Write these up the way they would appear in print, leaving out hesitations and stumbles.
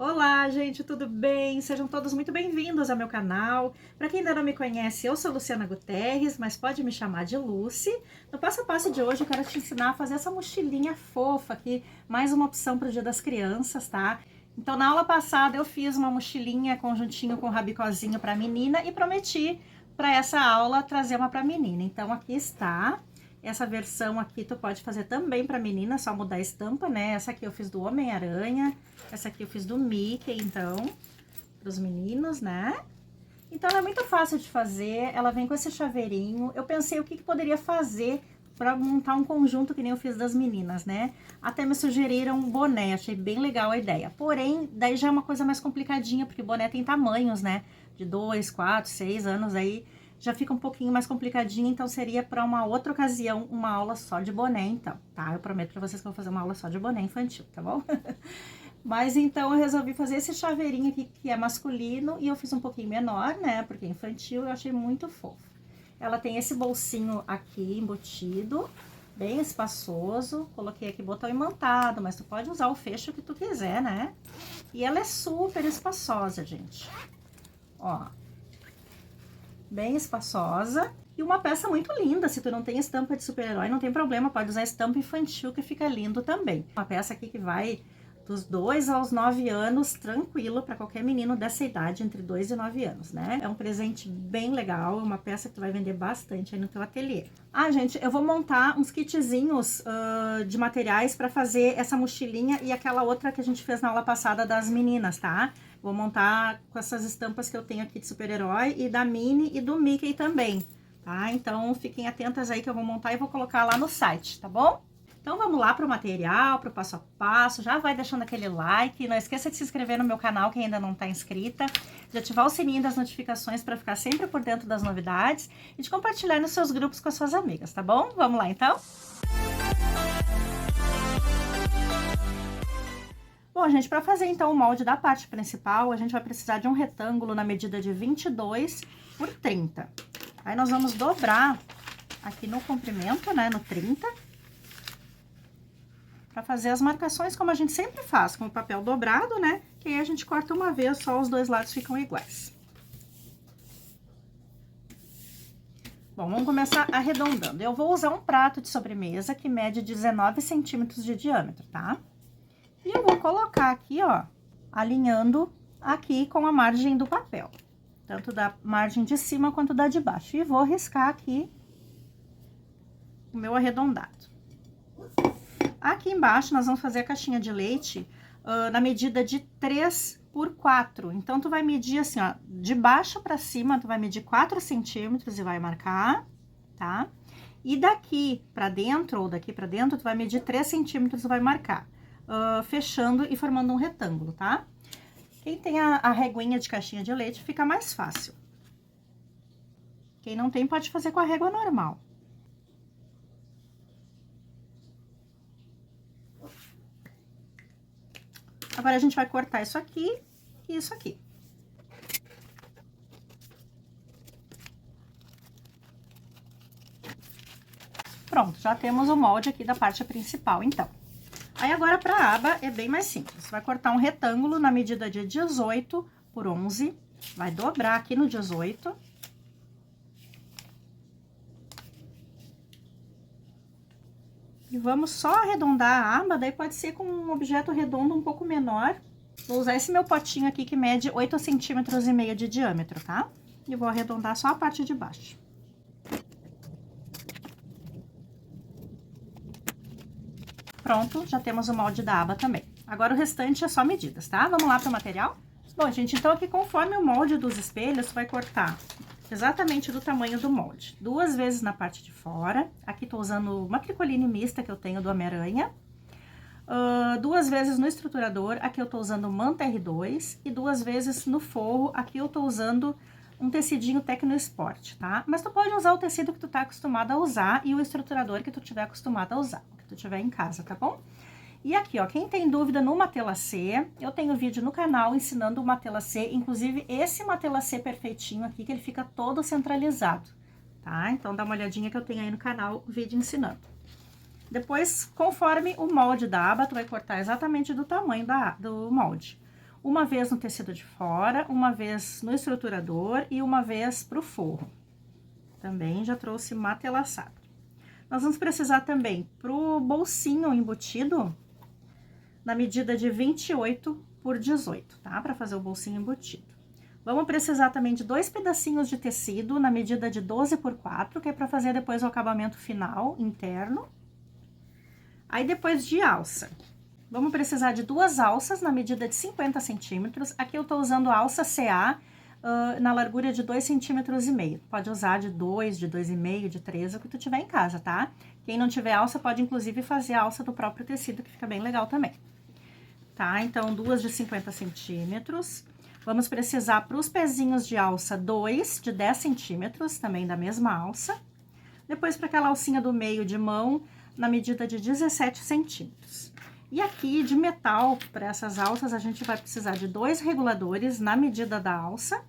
Olá, gente, tudo bem? Sejam todos muito bem-vindos ao meu canal. Para quem ainda não me conhece, eu sou Luciana Guterres, mas pode me chamar de Lucy. No passo a passo de hoje eu quero te ensinar a fazer essa mochilinha fofa aqui, mais uma opção para o Dia das Crianças, tá? Então, na aula passada eu fiz uma mochilinha conjuntinho com rabicozinho para menina e prometi para essa aula trazer uma para menina. Então, aqui está. Essa versão aqui tu pode fazer também para menina, só mudar a estampa, né? Essa aqui eu fiz do Homem-Aranha, essa aqui eu fiz do Mickey, então, pros meninos, né? Então, ela é muito fácil de fazer, ela vem com esse chaveirinho. Eu pensei o que poderia fazer para montar um conjunto que nem eu fiz das meninas, né? Até me sugeriram um boné, achei bem legal a ideia. Porém, daí já é uma coisa mais complicadinha, porque boné tem tamanhos, né? De 2, 4, 6 anos, aí já fica um pouquinho mais complicadinho, então seria para uma outra ocasião, uma aula só de boné, então, tá? Eu prometo para vocês que eu vou fazer uma aula só de boné infantil, tá bom? Mas então eu resolvi fazer esse chaveirinho aqui que é masculino e eu fiz um pouquinho menor, né? Porque é infantil, eu achei muito fofo. Ela tem esse bolsinho aqui embutido, bem espaçoso. Coloquei aqui botão imantado, mas tu pode usar o fecho que tu quiser, né? E ela é super espaçosa, gente. Ó, bem espaçosa. E uma peça muito linda, se tu não tem estampa de super-herói, não tem problema, pode usar estampa infantil que fica lindo também. Uma peça aqui que vai dos 2 aos 9 anos, tranquilo, para qualquer menino dessa idade, entre 2 e 9 anos, né? É um presente bem legal, uma peça que tu vai vender bastante aí no teu ateliê. Ah, gente, eu vou montar uns kitzinhos de materiais para fazer essa mochilinha e aquela outra que a gente fez na aula passada das meninas, tá? Vou montar com essas estampas que eu tenho aqui de super-herói e da Minnie e do Mickey também, tá? Então, fiquem atentas aí que eu vou montar e vou colocar lá no site, tá bom? Então, vamos lá para o material, para o passo a passo. Já vai deixando aquele like. Não esqueça de se inscrever no meu canal, quem ainda não está inscrita. De ativar o sininho das notificações para ficar sempre por dentro das novidades. E de compartilhar nos seus grupos com as suas amigas, tá bom? Vamos lá, então? Bom, gente, para fazer então o molde da parte principal, a gente vai precisar de um retângulo na medida de 22 por 30. Aí nós vamos dobrar aqui no comprimento, né, no 30, para fazer as marcações como a gente sempre faz, com o papel dobrado, né, que aí a gente corta uma vez, só os dois lados ficam iguais. Bom, vamos começar arredondando. Eu vou usar um prato de sobremesa que mede 19 centímetros de diâmetro, tá? E eu vou colocar aqui, ó, alinhando aqui com a margem do papel, tanto da margem de cima quanto da de baixo. E vou riscar aqui o meu arredondado. Aqui embaixo, nós vamos fazer a caixinha de leite na medida de 3 por 4. Então, tu vai medir assim, ó, de baixo pra cima, tu vai medir 4 centímetros e vai marcar, tá? E daqui pra dentro, ou daqui pra dentro, tu vai medir 3 centímetros e vai marcar. Fechando e formando um retângulo, tá? Quem tem a reguinha de caixinha de leite, fica mais fácil. Quem não tem, pode fazer com a régua normal. Agora, a gente vai cortar isso aqui e isso aqui. Pronto, já temos o molde aqui da parte principal, então. Aí, agora, para a aba, é bem mais simples. Você vai cortar um retângulo na medida de 18 por 11, vai dobrar aqui no 18. E vamos só arredondar a aba, daí pode ser com um objeto redondo um pouco menor. Vou usar esse meu potinho aqui que mede 8,5 centímetros de diâmetro, tá? E vou arredondar só a parte de baixo. Pronto, já temos o molde da aba também. Agora o restante é só medidas, tá? Vamos lá para o material? Bom, gente, então aqui conforme o molde dos espelhos, vai cortar exatamente do tamanho do molde. 2 vezes na parte de fora. Aqui tô usando uma tricoline mista que eu tenho do Homem-Aranha. 2 vezes no estruturador, aqui eu tô usando manta R2. E 2 vezes no forro, aqui eu tô usando um tecidinho Tecno Sport, tá? Mas tu pode usar o tecido que tu tá acostumado a usar e o estruturador que tu tiver acostumado a usar, que tu tiver em casa, tá bom? E aqui, ó, quem tem dúvida no Matelacê, eu tenho vídeo no canal ensinando o Matelacê, inclusive esse Matelacê perfeitinho aqui, que ele fica todo centralizado, tá? Então, dá uma olhadinha que eu tenho aí no canal, o vídeo ensinando. Depois, conforme o molde da aba, tu vai cortar exatamente do tamanho do molde. uma vez no tecido de fora, uma vez no estruturador e uma vez pro forro. Também já trouxe matelaçado. Nós vamos precisar também pro bolsinho embutido, na medida de 28 por 18, tá? Para fazer o bolsinho embutido. Vamos precisar também de 2 pedacinhos de tecido na medida de 12 por 4, que é para fazer depois o acabamento final interno. Aí depois de alça. Vamos precisar de 2 alças na medida de 50 centímetros. Aqui eu tô usando a alça CA na largura de 2,5 cm. Pode usar de 2, de 2,5, de 3, o que tu tiver em casa, tá? Quem não tiver alça pode inclusive fazer a alça do próprio tecido, que fica bem legal também. Tá? Então, 2 de 50 centímetros. Vamos precisar para os pezinhos de alça 2 de 10 centímetros, também da mesma alça. Depois, para aquela alcinha do meio de mão, na medida de 17 centímetros. E aqui, de metal, para essas alças, a gente vai precisar de 2 reguladores na medida da alça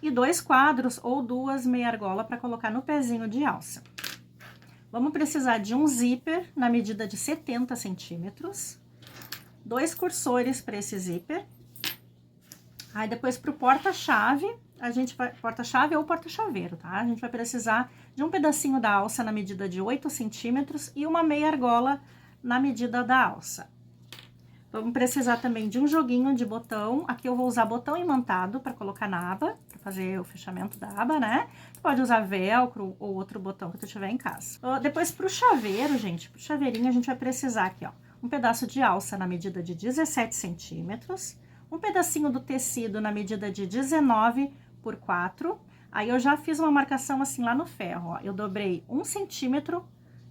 e 2 quadros ou 2 meia argola para colocar no pezinho de alça. Vamos precisar de um zíper na medida de 70 centímetros. 2 cursores para esse zíper. Aí depois pro porta-chave, a gente vai, porta-chave ou porta-chaveiro, tá? A gente vai precisar de um pedacinho da alça na medida de 8 centímetros e uma meia argola na medida da alça. Vamos precisar também de um joguinho de botão. Aqui eu vou usar botão imantado para colocar na aba, para fazer o fechamento da aba, né? Tu pode usar velcro ou outro botão que tu tiver em casa. Depois pro chaveiro, gente, pro chaveirinho a gente vai precisar aqui, ó, um pedaço de alça na medida de 17 centímetros, um pedacinho do tecido na medida de 19 por 4. Aí eu já fiz uma marcação assim lá no ferro, ó. Eu dobrei 1 centímetro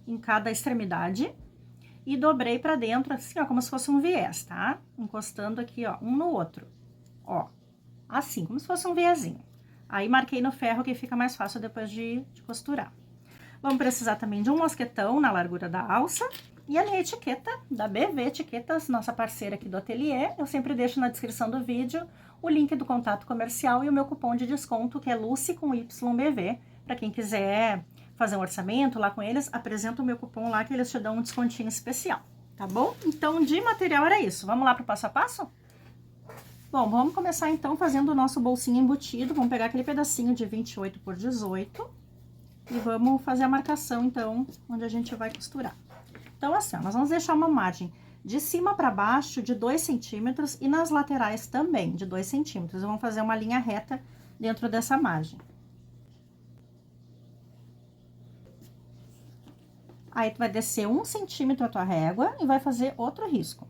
em cada extremidade e dobrei pra dentro assim, ó, como se fosse um viés, tá? Encostando aqui, ó, um no outro, ó, assim, como se fosse um viezinho. Aí marquei no ferro que fica mais fácil depois de costurar. Vamos precisar também de um mosquetão na largura da alça. E a minha etiqueta, da BV Etiquetas, nossa parceira aqui do ateliê, eu sempre deixo na descrição do vídeo o link do contato comercial e o meu cupom de desconto, que é Lucy com YBV. Para quem quiser fazer um orçamento lá com eles, apresenta o meu cupom lá que eles te dão um descontinho especial, tá bom? Então, de material era isso. Vamos lá pro passo a passo? Bom, vamos começar então fazendo o nosso bolsinho embutido. Vamos pegar aquele pedacinho de 28 por 18 e vamos fazer a marcação, então, onde a gente vai costurar. Então, assim, ó, nós vamos deixar uma margem de cima para baixo de 2 centímetros e nas laterais também de 2 centímetros. Vamos fazer uma linha reta dentro dessa margem. Aí, tu vai descer 1 centímetro a tua régua e vai fazer outro risco.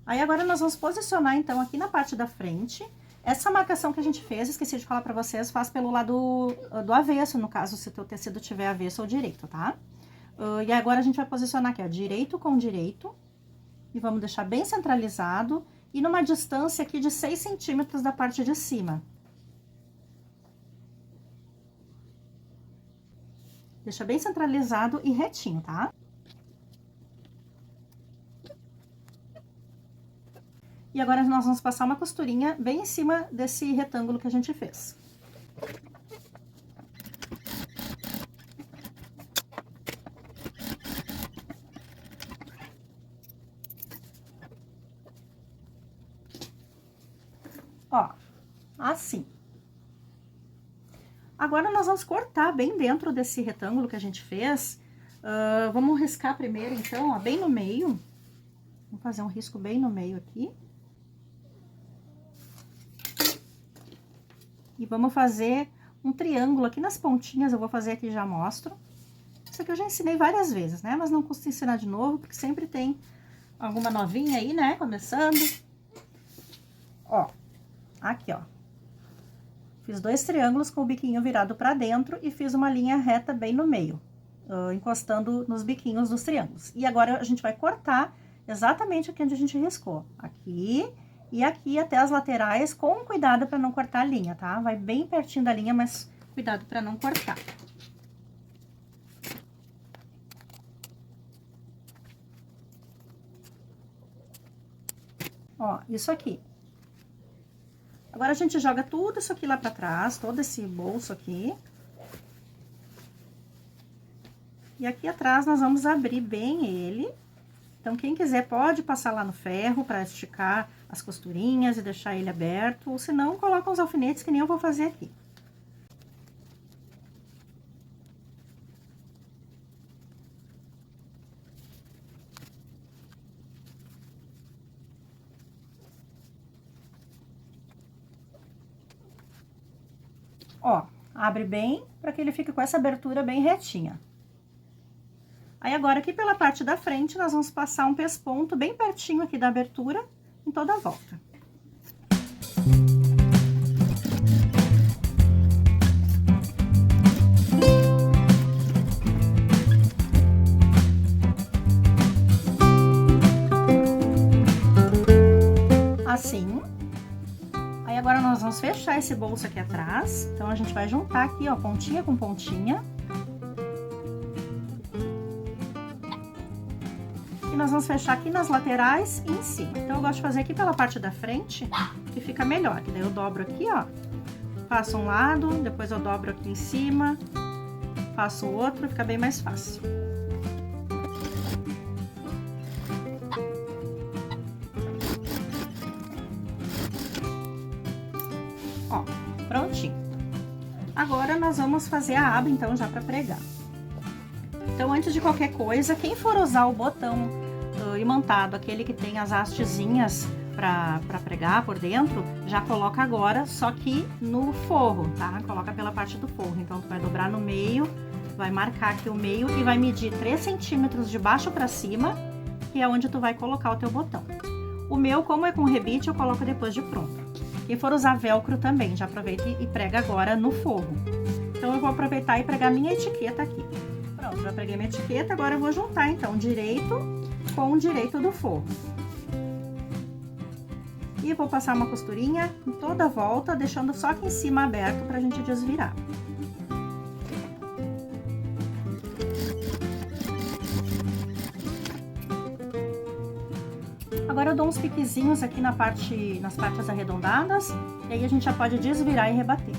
Aí, agora, nós vamos posicionar, então, aqui na parte da frente. Essa marcação que a gente fez, esqueci de falar pra vocês, faz pelo lado do avesso, no caso, se o teu tecido tiver avesso ou direito, tá? E agora, a gente vai posicionar aqui, ó, direito com direito. E vamos deixar bem centralizado e numa distância aqui de 6 centímetros da parte de cima. Deixa bem centralizado e retinho, tá? E agora, nós vamos passar uma costurinha bem em cima desse retângulo que a gente fez. Ó, assim. Agora, nós vamos cortar bem dentro desse retângulo que a gente fez. Vamos riscar primeiro, então, ó, bem no meio. Vamos fazer um risco bem no meio aqui. E vamos fazer um triângulo aqui nas pontinhas, eu vou fazer aqui e já mostro. Isso aqui eu já ensinei várias vezes, né? Mas não custa ensinar de novo, porque sempre tem alguma novinha aí, né? Começando. Ó, aqui, ó. Fiz 2 triângulos com o biquinho virado pra dentro e fiz uma linha reta bem no meio, encostando nos biquinhos dos triângulos. E agora a gente vai cortar exatamente aqui onde a gente riscou. Aqui e aqui até as laterais, com cuidado para não cortar a linha, tá? Vai bem pertinho da linha, mas cuidado para não cortar. Ó, isso aqui. Agora, a gente joga tudo isso aqui lá pra trás, todo esse bolso aqui. E aqui atrás nós vamos abrir bem ele. Então, quem quiser pode passar lá no ferro para esticar as costurinhas e deixar ele aberto, ou se não, coloca uns alfinetes que nem eu vou fazer aqui. Ó, abre bem para que ele fique com essa abertura bem retinha. Aí agora aqui pela parte da frente nós vamos passar um pesponto bem pertinho aqui da abertura em toda a volta. Assim. Aí agora nós vamos fechar esse bolso aqui atrás. Então a gente vai juntar aqui, ó, pontinha com pontinha. E nós vamos fechar aqui nas laterais e em cima. Então, eu gosto de fazer aqui pela parte da frente, que fica melhor. Que daí eu dobro aqui, ó, faço um lado, depois eu dobro aqui em cima, faço o outro, fica bem mais fácil. Ó, prontinho. Agora, nós vamos fazer a aba, então, já pra pregar. Então, antes de qualquer coisa, quem for usar o botão imantado, aquele que tem as hastezinhas pra pregar por dentro, já coloca agora, só que no forro, tá? Coloca pela parte do forro. Então, tu vai dobrar no meio, vai marcar aqui o meio e vai medir 3 centímetros de baixo pra cima, que é onde tu vai colocar o teu botão. O meu, como é com rebite, eu coloco depois de pronto. Quem for usar velcro também, já aproveita e prega agora no forro. Então, eu vou aproveitar e pregar minha etiqueta aqui. Pronto, já preguei minha etiqueta, agora eu vou juntar, então, direito com o direito do forro. E vou passar uma costurinha em toda a volta, deixando só aqui em cima aberto pra gente desvirar. Agora eu dou uns piquezinhos aqui nas partes arredondadas, e aí a gente já pode desvirar e rebater.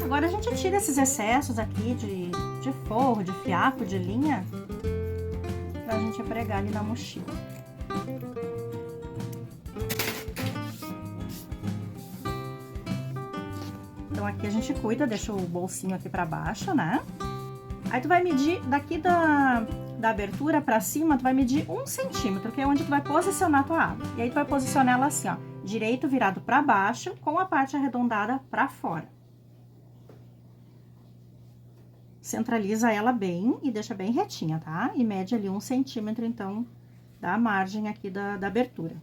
Agora a gente tira esses excessos aqui de forro, de fiapo, de linha, pra gente pregar ali na mochila. Então aqui a gente cuida, deixa o bolsinho aqui pra baixo, né? Aí tu vai medir daqui da abertura pra cima, tu vai medir 1 centímetro, que é onde tu vai posicionar a tua aba. E aí tu vai posicionar ela assim, ó, direito virado pra baixo, com a parte arredondada pra fora. Centraliza ela bem e deixa bem retinha, tá? E mede ali 1 centímetro, então, da margem aqui da abertura.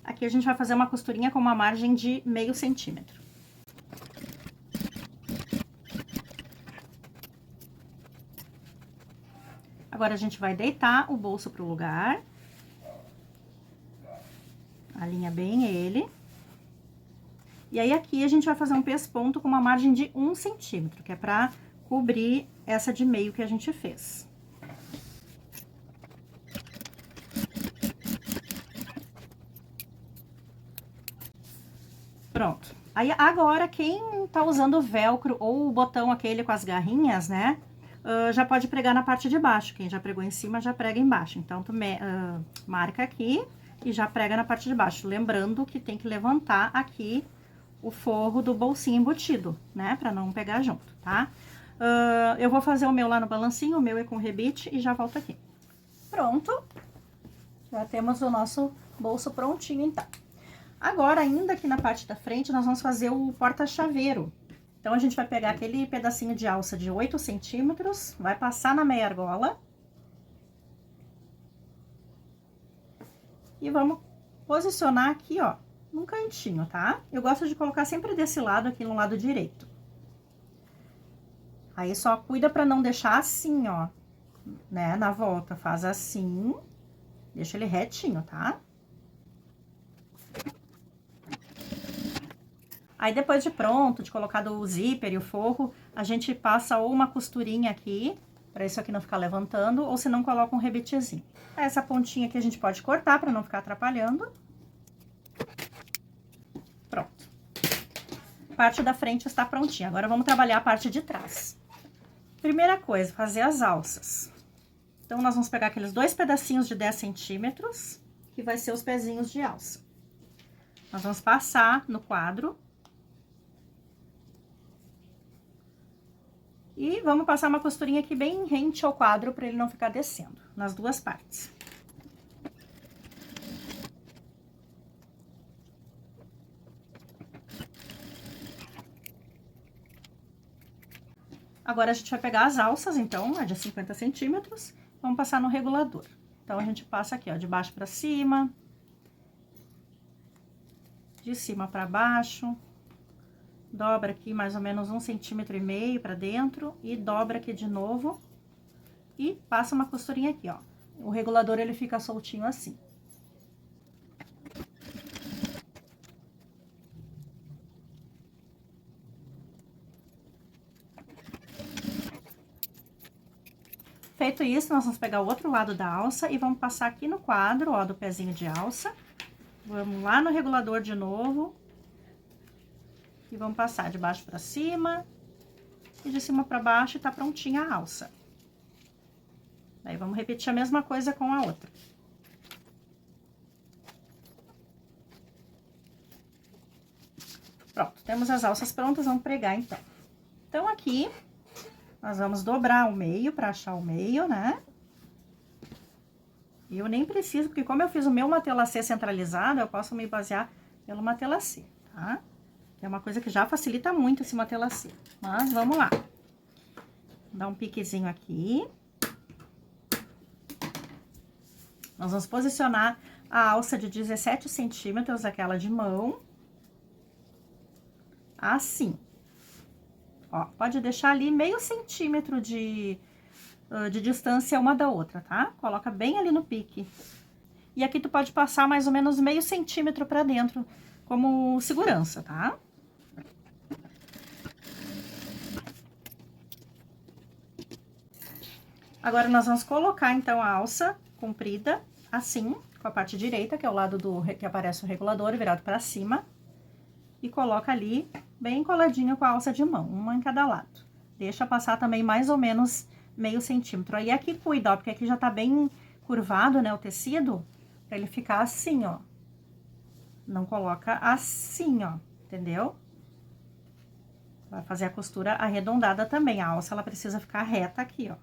Aqui a gente vai fazer uma costurinha com uma margem de meio centímetro. Agora, a gente vai deitar o bolso pro lugar. Alinha bem ele. E aí, aqui, a gente vai fazer um pesponto com uma margem de 1 centímetro, que é pra cobrir essa de meio que a gente fez. Pronto. Aí, agora, quem tá usando o velcro ou o botão aquele com as garrinhas, né, já pode pregar na parte de baixo. Quem já pregou em cima, já prega embaixo. Então, tu marca aqui e já prega na parte de baixo. Lembrando que tem que levantar aqui o forro do bolsinho embutido, né? Pra não pegar junto, tá? Eu vou fazer o meu lá no balancinho, o meu é com rebite e já volto aqui. Pronto. Já temos o nosso bolso prontinho, então. Agora, ainda aqui na parte da frente, nós vamos fazer o porta-chaveiro. Então, a gente vai pegar aquele pedacinho de alça de 8 centímetros, vai passar na meia argola. E vamos posicionar aqui, ó, num cantinho, tá? Eu gosto de colocar sempre desse lado aqui no lado direito. Aí, só cuida pra não deixar assim, ó, né, na volta, faz assim, deixa ele retinho, tá? Aí, depois de pronto, de colocado o zíper e o forro, a gente passa ou uma costurinha aqui, pra isso aqui não ficar levantando, ou se não, coloca um rebetezinho. Essa pontinha aqui a gente pode cortar pra não ficar atrapalhando. Pronto. A parte da frente está prontinha. Agora, vamos trabalhar a parte de trás. Primeira coisa, fazer as alças. Então, nós vamos pegar aqueles 2 pedacinhos de 10 centímetros, que vai ser os pezinhos de alça. Nós vamos passar no quadro. E vamos passar uma costurinha aqui bem rente ao quadro, para ele não ficar descendo, nas duas partes. Agora, a gente vai pegar as alças, então, a de 50 centímetros, vamos passar no regulador. Então, a gente passa aqui, ó, de baixo pra cima, de cima pra baixo, dobra aqui mais ou menos 1,5 centímetro pra dentro e dobra aqui de novo e passa uma costurinha aqui, ó. O regulador, ele fica soltinho assim. Feito isso, nós vamos pegar o outro lado da alça e vamos passar aqui no quadro, ó, do pezinho de alça. Vamos lá no regulador de novo. E vamos passar de baixo pra cima e de cima pra baixo e tá prontinha a alça. Daí, vamos repetir a mesma coisa com a outra. Pronto, temos as alças prontas, vamos pregar então. Então, aqui, nós vamos dobrar o meio pra achar o meio, né? E eu nem preciso, porque como eu fiz o meu matelacê centralizado, eu posso me basear pelo matelacê, tá? É uma coisa que já facilita muito esse matelacê. Mas, vamos lá. Dá um piquezinho aqui. Nós vamos posicionar a alça de 17 centímetros, aquela de mão. Assim. Ó, pode deixar ali meio centímetro de distância uma da outra, tá? Coloca bem ali no pique. E aqui tu pode passar mais ou menos meio centímetro pra dentro, como segurança, tá? Agora, nós vamos colocar, então, a alça comprida, assim, com a parte direita, que é o lado que aparece o regulador, virado pra cima. E coloca ali, bem coladinho com a alça de mão, uma em cada lado. Deixa passar também mais ou menos meio centímetro. Aí, aqui cuida, ó, porque aqui já tá bem curvado, né, o tecido, pra ele ficar assim, ó. Não coloca assim, ó, entendeu? Vai fazer a costura arredondada também. A alça, ela precisa ficar reta aqui, ó.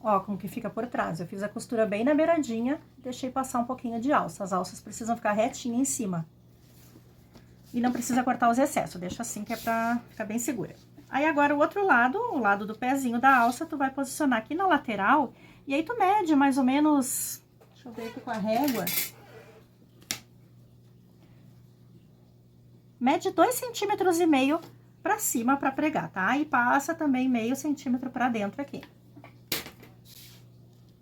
Ó, como que fica por trás. Eu fiz a costura bem na beiradinha, deixei passar um pouquinho de alça. As alças precisam ficar retinha em cima. E não precisa cortar os excessos, deixa assim que é pra ficar bem segura. Aí, agora, o outro lado, o lado do pezinho da alça, tu vai posicionar aqui na lateral. E aí, tu mede mais ou menos... Deixa eu ver aqui com a régua. Mede 2,5 centímetros pra cima pra pregar, tá? E passa também meio centímetro pra dentro aqui.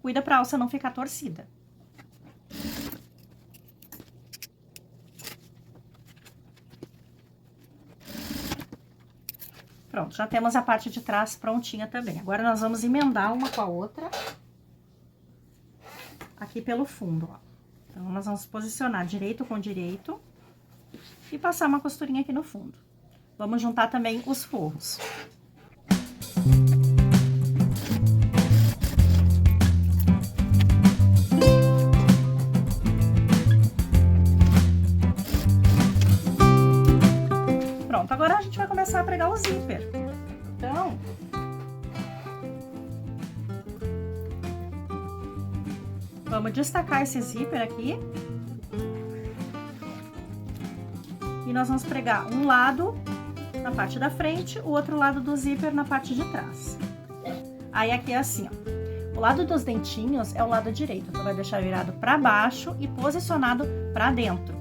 Cuida pra alça não ficar torcida. Pronto, já temos a parte de trás prontinha também. Agora, nós vamos emendar uma com a outra. Aqui pelo fundo, ó. Então, nós vamos posicionar direito com direito. E passar uma costurinha aqui no fundo. Vamos juntar também os forros. Pronto, agora a gente vai começar a pregar o zíper. Então, vamos destacar esse zíper aqui. E nós vamos pregar um lado na parte da frente, o outro lado do zíper na parte de trás. Aí, aqui é assim, ó. O lado dos dentinhos é o lado direito. Tu vai deixar virado pra baixo e posicionado pra dentro.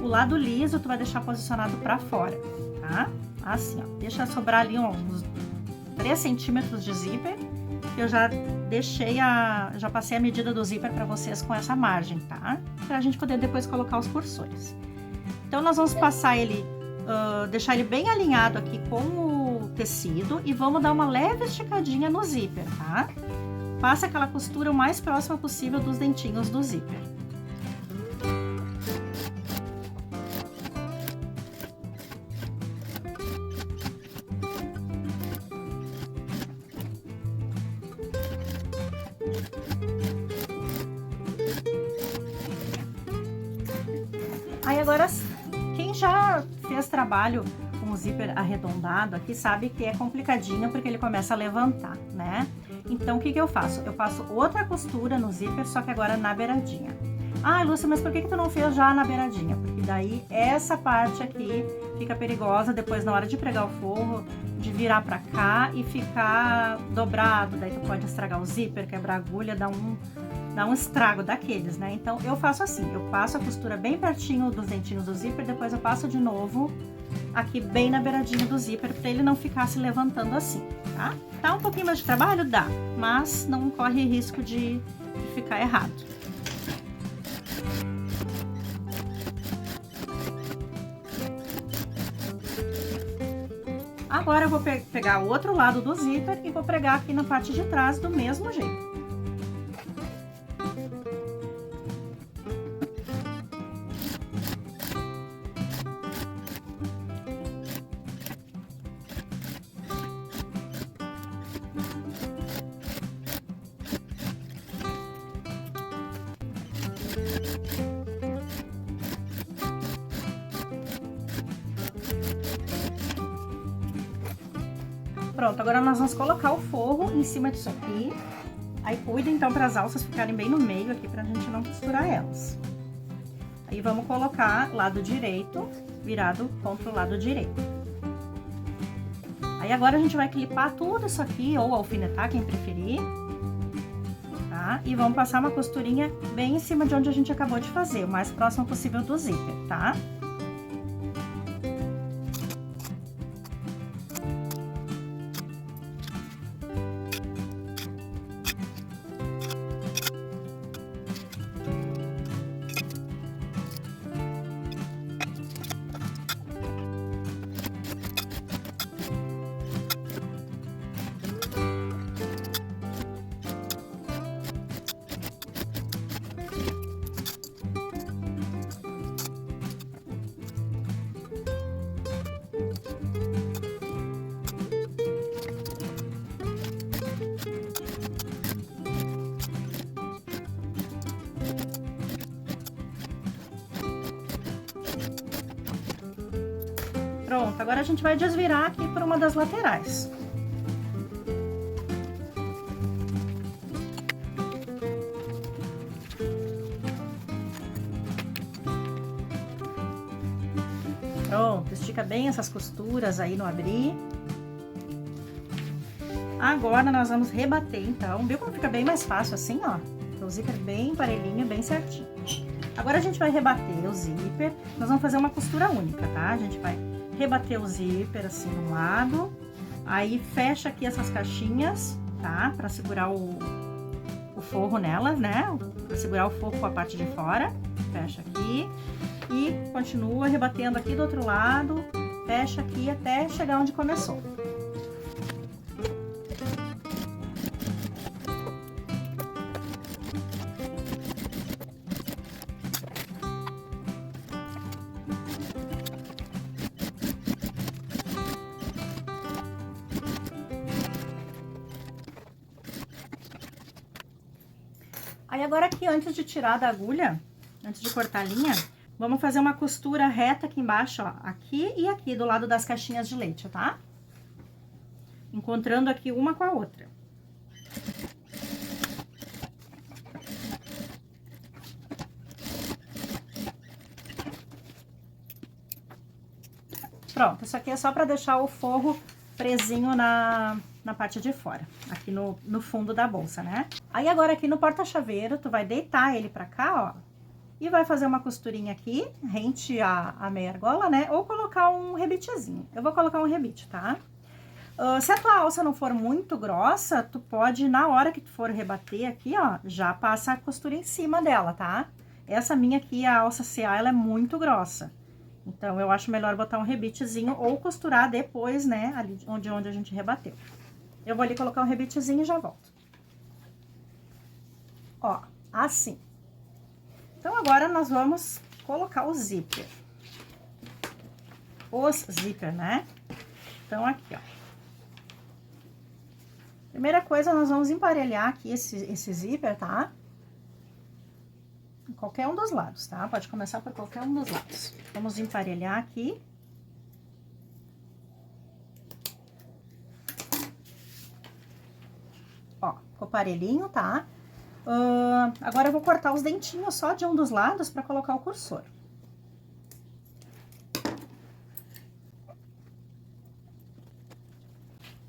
O lado liso tu vai deixar posicionado pra fora, tá? Assim, ó. Deixa sobrar ali uns 3 centímetros de zíper. Eu já já passei a medida do zíper pra vocês com essa margem, tá? Pra gente poder depois colocar os cursores. Então, nós vamos passar ele, deixar ele bem alinhado aqui com o tecido e vamos dar uma leve esticadinha no zíper, tá? Faça aquela costura o mais próxima possível dos dentinhos do zíper. Aí agora, quem já fez trabalho com o zíper arredondado aqui sabe que é complicadinho porque ele começa a levantar, né? Então, o que que eu faço? Eu faço outra costura no zíper, só que agora na beiradinha. Ah, Lúcia, mas por que que tu não fez já na beiradinha? Porque daí essa parte aqui fica perigosa depois na hora de pregar o forro, de virar pra cá e ficar dobrado. Daí tu pode estragar o zíper, quebrar a agulha, dar um estrago daqueles, né? Então, eu faço assim, eu passo a costura bem pertinho dos dentinhos do zíper, depois eu passo de novo aqui bem na beiradinha do zíper, pra ele não ficar se levantando assim, tá? Dá um pouquinho mais de trabalho? Dá, mas não corre risco de ficar errado. Agora eu vou pegar o outro lado do zíper e vou pregar aqui na parte de trás do mesmo jeito. Pronto, agora nós vamos colocar o forro em cima disso aqui. Aí cuida então para as alças ficarem bem no meio aqui pra gente não costurar elas. Aí vamos colocar lado direito, virado contra o lado direito. Aí agora a gente vai clipar tudo isso aqui, ou alfinetar, quem preferir. Tá? E vamos passar uma costurinha bem em cima de onde a gente acabou de fazer, o mais próximo possível do zíper, tá? Pronto, agora a gente vai desvirar aqui por uma das laterais. Pronto, estica bem essas costuras aí no abrir. Agora nós vamos rebater, então. Viu como fica bem mais fácil assim, ó? O zíper bem parelhinho, bem certinho. Agora a gente vai rebater o zíper. Nós vamos fazer uma costura única, tá? A gente vai rebater o zíper assim no lado. Aí fecha aqui essas caixinhas, tá? Pra segurar o forro nelas, né? Pra segurar o forro com a parte de fora. Fecha aqui. E continua rebatendo aqui do outro lado. Fecha aqui até chegar onde começou. Aí agora aqui, antes de tirar da agulha, antes de cortar a linha, vamos fazer uma costura reta aqui embaixo, ó, aqui e aqui do lado das caixinhas de leite, tá? Encontrando aqui uma com a outra. Pronto, isso aqui é só pra deixar o forro presinho na parte de fora, aqui no fundo da bolsa, né? Aí agora aqui no porta-chaveiro, tu vai deitar ele pra cá, ó, E vai fazer uma costurinha aqui, rente a meia argola, né? Ou colocar um rebitezinho. Eu vou colocar um rebite, tá? Se a tua alça não for muito grossa, tu pode, na hora que tu for rebater aqui, ó, já passa a costura em cima dela, tá? Essa minha aqui, a alça CA, ela é muito grossa. Então, eu acho melhor botar um rebitezinho ou costurar depois, né, ali onde a gente rebateu. Eu vou ali colocar um rebitezinho e já volto. Ó, assim. Então, agora nós vamos colocar o zíper. Os zíper, né? Então, aqui, ó. Primeira coisa, nós vamos emparelhar aqui esse zíper, tá? Em qualquer um dos lados, tá? Pode começar por qualquer um dos lados. Vamos emparelhar aqui. Ó, ficou parelhinho, tá? Agora eu vou cortar os dentinhos só de um dos lados pra colocar o cursor.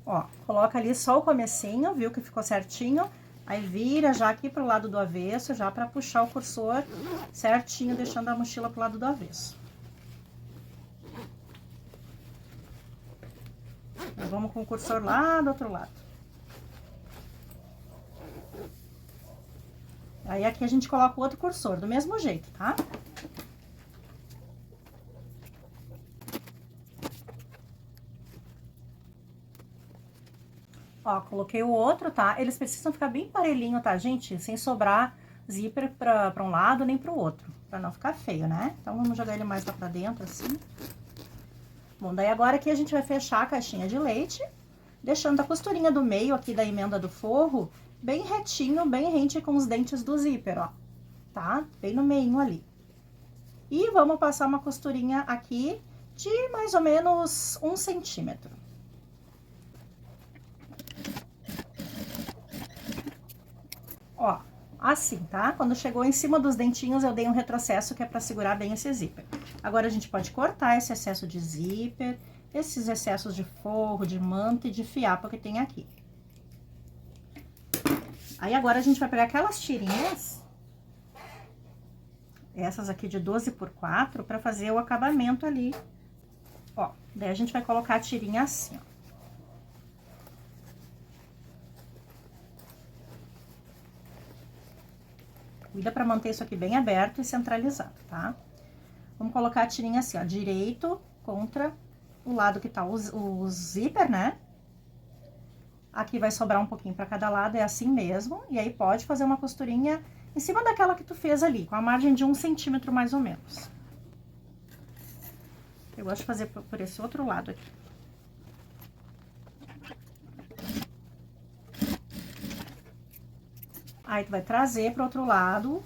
Ó, coloca ali só o comecinho, viu que ficou certinho? Aí vira já aqui pro lado do avesso, já pra puxar o cursor certinho, deixando a mochila pro lado do avesso. Então, vamos com o cursor lá do outro lado. Aí aqui a gente coloca o outro cursor, do mesmo jeito, tá? Ó, coloquei o outro, tá? Eles precisam ficar bem parelhinho, tá, gente? Sem sobrar zíper pra um lado nem pro outro, pra não ficar feio, né? Então, vamos jogar ele mais lá pra dentro, assim. Bom, daí agora aqui a gente vai fechar a caixinha de leite, deixando a costurinha do meio aqui da emenda do forro bem retinho, bem rente com os dentes do zíper, ó. Tá? Bem no meinho ali. E vamos passar uma costurinha aqui de mais ou menos 1 centímetro. Ó, assim, tá? Quando chegou em cima dos dentinhos, eu dei um retrocesso que é pra segurar bem esse zíper. Agora, a gente pode cortar esse excesso de zíper, esses excessos de forro, de manta e de fiapo que tem aqui. Aí, agora, a gente vai pegar aquelas tirinhas, essas aqui de 12 por 4, pra fazer o acabamento ali. Ó, daí a gente vai colocar a tirinha assim, ó. Cuida pra manter isso aqui bem aberto e centralizado, tá? Vamos colocar a tirinha assim, ó, direito contra o lado que tá o zíper, né? Aqui vai sobrar um pouquinho pra cada lado, é assim mesmo. E aí, pode fazer uma costurinha em cima daquela que tu fez ali, com a margem de 1 centímetro mais ou menos. Eu gosto de fazer por esse outro lado aqui. Aí, tu vai trazer pro outro lado.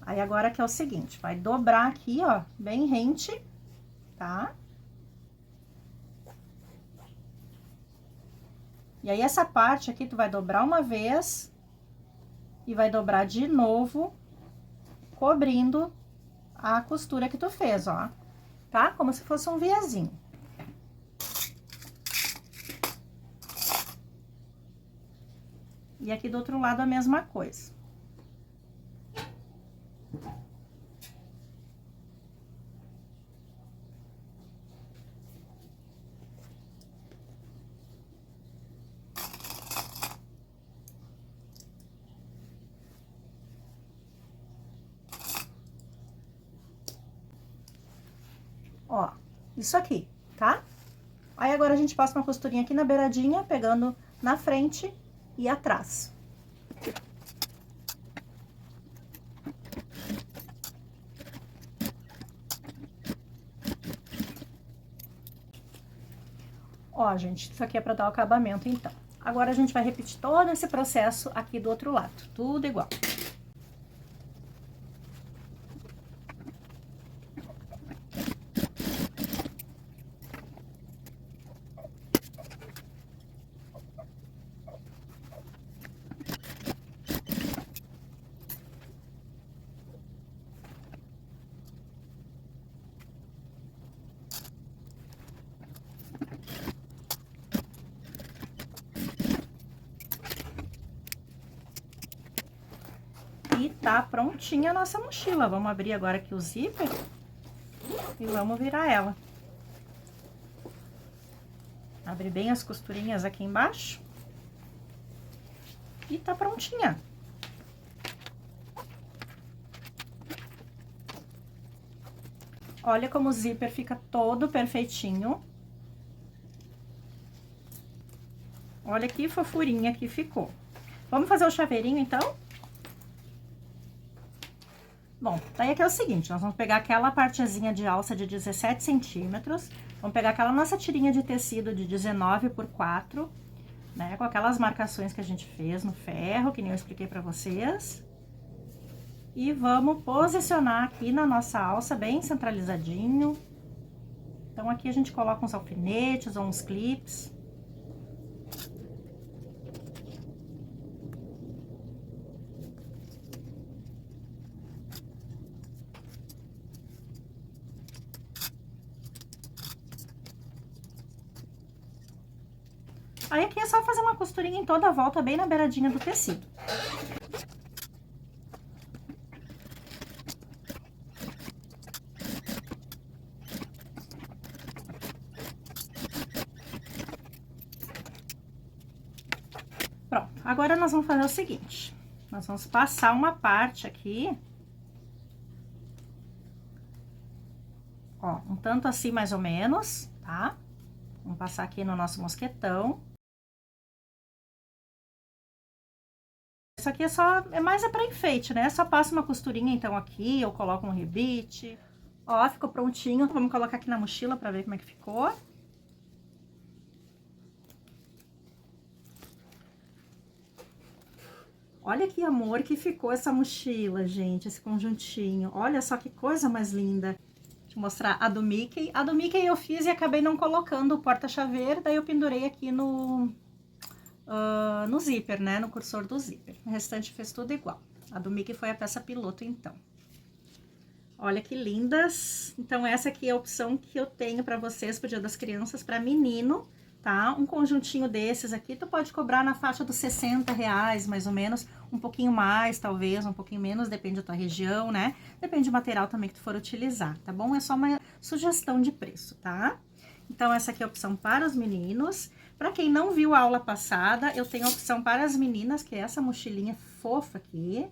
Aí, agora que é o seguinte, vai dobrar aqui, ó, bem rente, tá? E aí, essa parte aqui, tu vai dobrar uma vez e vai dobrar de novo, cobrindo a costura que tu fez, ó, tá? Como se fosse um viezinho. E aqui do outro lado a mesma coisa. Ó, isso aqui, tá? Aí, agora a gente passa uma costurinha aqui na beiradinha, pegando na frente e atrás. Ó, gente, isso aqui é pra dar o acabamento, então. Agora, a gente vai repetir todo esse processo aqui do outro lado, tudo igual. tá prontinha a nossa mochila. Vamos abrir agora aqui o zíper e vamos virar ela. Abre bem as costurinhas aqui embaixo. E tá prontinha. Olha como o zíper fica todo perfeitinho. Olha que fofurinha que ficou. Vamos fazer o chaveirinho, então? Bom, daí aqui é o seguinte, nós vamos pegar aquela partezinha de alça de 17 centímetros, vamos pegar aquela nossa tirinha de tecido de 19 por 4, né, com aquelas marcações que a gente fez no ferro, que nem eu expliquei pra vocês. E vamos posicionar aqui na nossa alça bem centralizadinho. Então, aqui a gente coloca uns alfinetes ou uns clips. Aí aqui é só fazer uma costurinha em toda a volta, bem na beiradinha do tecido. Pronto, agora nós vamos fazer o seguinte, nós vamos passar uma parte aqui, ó, um tanto assim mais ou menos, tá? Vamos passar aqui no nosso mosquetão. Isso aqui é mais pra enfeite, né? Só passa uma costurinha então aqui, eu coloco um rebite. Ó, ficou prontinho. Vamos colocar aqui na mochila pra ver como é que ficou. Olha que amor que ficou essa mochila, gente, esse conjuntinho. Olha só que coisa mais linda. Deixa eu mostrar a do Mickey. A do Mickey eu fiz e acabei não colocando o porta-chaveiro, daí eu pendurei aqui no zíper, né? No cursor do zíper. O restante fez tudo igual. A do Mickey foi a peça piloto, então. Olha que lindas. Então, essa aqui é a opção que eu tenho pra vocês pro Dia das Crianças, pra menino, tá? Um conjuntinho desses aqui, tu pode cobrar na faixa dos R$60, mais ou menos. Um pouquinho mais, talvez, um pouquinho menos, depende da tua região, né? Depende do material também que tu for utilizar, tá bom? É só uma sugestão de preço, tá? Então, essa aqui é a opção para os meninos. Pra quem não viu a aula passada, eu tenho a opção para as meninas, que é essa mochilinha fofa aqui.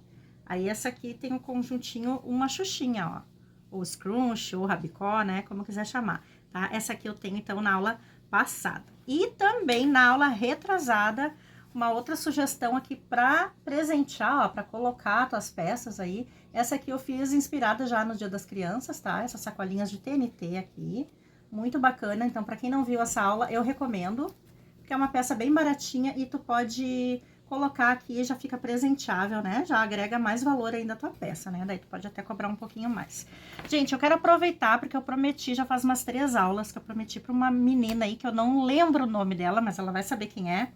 Aí, essa aqui tem um conjuntinho, uma xuxinha, ó. Ou scrunch, ou rabicó, né? Como quiser chamar, tá? Essa aqui eu tenho, então, na aula passada. E também, na aula retrasada, uma outra sugestão aqui pra presentear, ó, pra colocar tuas peças aí. Essa aqui eu fiz inspirada já no Dia das Crianças, tá? Essas sacolinhas de TNT aqui. Muito bacana, então, pra quem não viu essa aula, eu recomendo. Porque é uma peça bem baratinha e tu pode colocar aqui, já fica presenteável, né? Já agrega mais valor ainda à tua peça, né? Daí tu pode até cobrar um pouquinho mais. Gente, eu quero aproveitar, porque eu prometi, já faz umas 3 aulas, que eu prometi pra uma menina aí, que eu não lembro o nome dela, mas ela vai saber quem é,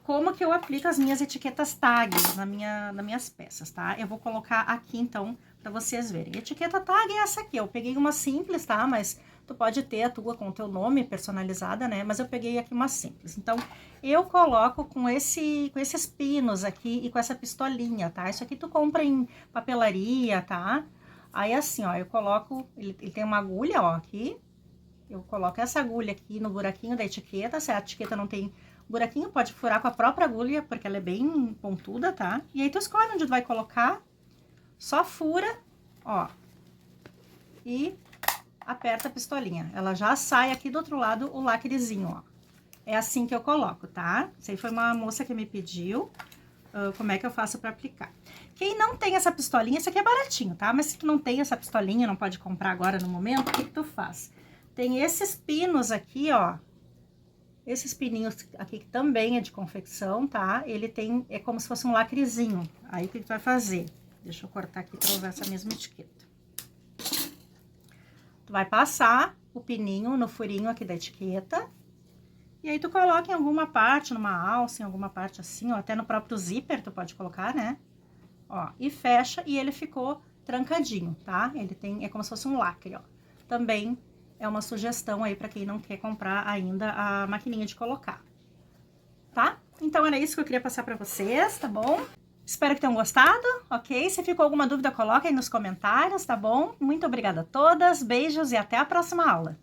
como que eu aplico as minhas etiquetas tag nas minhas peças, tá? Eu vou colocar aqui, então, pra vocês verem. Etiqueta tag é essa aqui, eu peguei uma simples, tá? Mas tu pode ter a tua com o teu nome personalizada, né? Mas eu peguei aqui uma simples. Então, eu coloco com esses pinos aqui e com essa pistolinha, tá? Isso aqui tu compra em papelaria, tá? Aí, assim, ó, eu coloco... Ele tem uma agulha, ó, aqui. Eu coloco essa agulha aqui no buraquinho da etiqueta. Se a etiqueta não tem buraquinho, pode furar com a própria agulha, porque ela é bem pontuda, tá? E aí, tu escolhe onde tu vai colocar. Só fura, ó. E aperta a pistolinha. Ela já sai aqui do outro lado o lacrezinho, ó. É assim que eu coloco, tá? Isso aí foi uma moça que me pediu como é que eu faço pra aplicar. Quem não tem essa pistolinha, isso aqui é baratinho, tá? Mas se tu não tem essa pistolinha, não pode comprar agora no momento, o que que tu faz? Tem esses pinos aqui, ó. Esses pininhos aqui que também é de confecção, tá? Ele tem, é como se fosse um lacrezinho. Aí, o que tu vai fazer? Deixa eu cortar aqui pra usar essa mesma etiqueta. Tu vai passar o pininho no furinho aqui da etiqueta. E aí, tu coloca em alguma parte, numa alça, em alguma parte assim, ou até no próprio zíper, tu pode colocar, né? Ó, e fecha e ele ficou trancadinho, tá? Ele tem, é como se fosse um lacre, ó. Também é uma sugestão aí pra quem não quer comprar ainda a maquininha de colocar, tá? Então, era isso que eu queria passar pra vocês, tá bom? Espero que tenham gostado, ok? Se ficou alguma dúvida, coloca aí nos comentários, tá bom? Muito obrigada a todas, beijos e até a próxima aula.